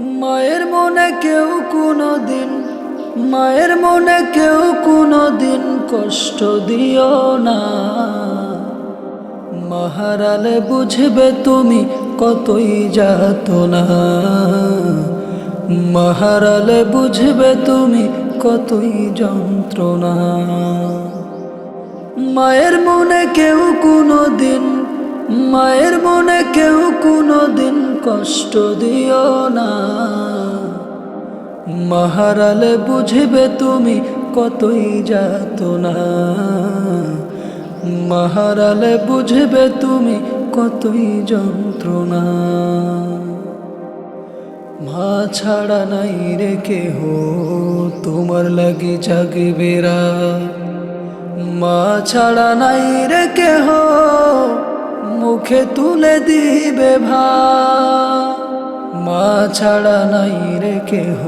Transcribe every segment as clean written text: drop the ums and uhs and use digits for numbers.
মায়ের মনে কেউ কোনোদিন, মায়ের মনে কেউ কোনোদিন কষ্ট দিও না। মা হারালে বুঝবে তুমি কতই যাতনা। মা হারালে বুঝবে তুমি কতই যন্ত্রণা। মায়ের মনে কেউ কোনোদিন, মায়ের মনে কেউ কোনোদিন কষ্ট দিও না। মা হারালে বুঝবে তুমি কতই যাতনা। মা হারালে বুঝবে তুমি কতই যন্ত্রণা। মা ছাড়া নাই রে কেহ তোমার লাগি জাগবে রাত। মা ছাড়া নাই রে কেহ মুখে তুলে দিবে ভাত। মা ছাড়া নাই রে কেহ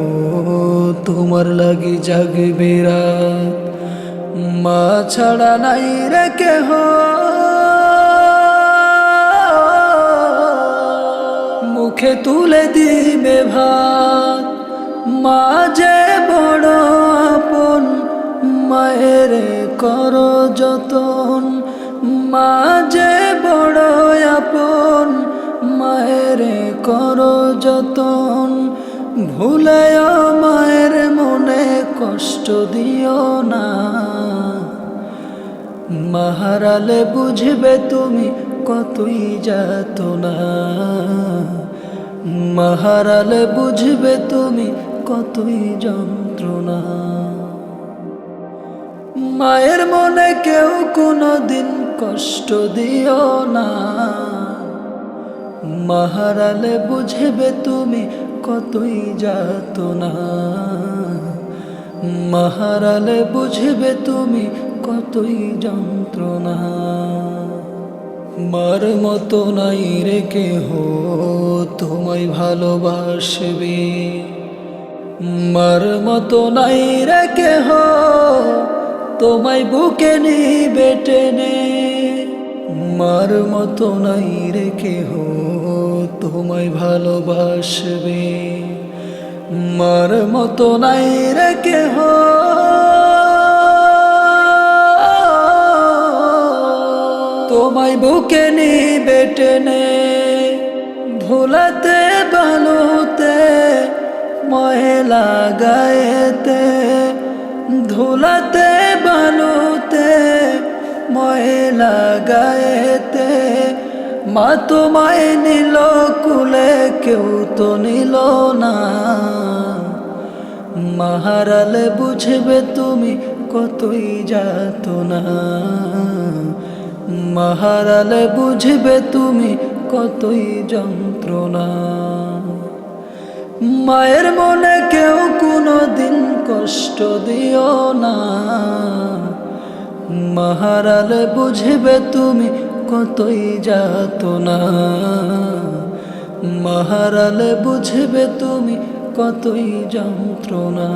তোমার লাগি জাগবে রাত। মা ছাড়া নাই রে কেহ মুখে তুলে দিবে ভাত। মা যে বড় আপন, মায়ের করো যতন। মা যে বড় আপন, মায়ের করো যতন। ভুলেও মায়ের মনে কষ্ট দিও না। মা হারালে বুঝবে তুমি কতই যাতনা। মা হারালে বুঝবে তুমি কতই যন্ত্রণা। মায়ের মনে কেউ কোনোদিন কষ্ট দিও না। মা হারালে বুঝবে তুমি কতই যাতনা। মা হারালে বুঝবে তুমি কতই যন্ত্রণা। মার মতো নাই রে কেহ তোমায় ভালোবাসবে। মার মতো নাই রে কেহ তোমায় বুকে নিবে টেনে। মার মতো নাই রে কেহ তোমায় ভালোবাসবে। মার মতো নাই রে কেহ তোমায় বুকে নিবে টেনে। ধুলাতে বালুতে ময়লা গায়েতে, ধুলাতে বালুতে ময়লা গায়েতে। মা তোমায় নিল কুলে কেউ তো নিল না। মা হারালে বুঝবে তুমি কতই যাতনা। মা হারালে বুঝবে তুমি কতই যন্ত্রণা। মায়ের মনে কেউ কোনোদিন কষ্ট দিও না। মা হারালে বুঝবে তুমি কতই যাতনা। মা হারালে বুঝবে তুমি কতই যন্ত্রণা।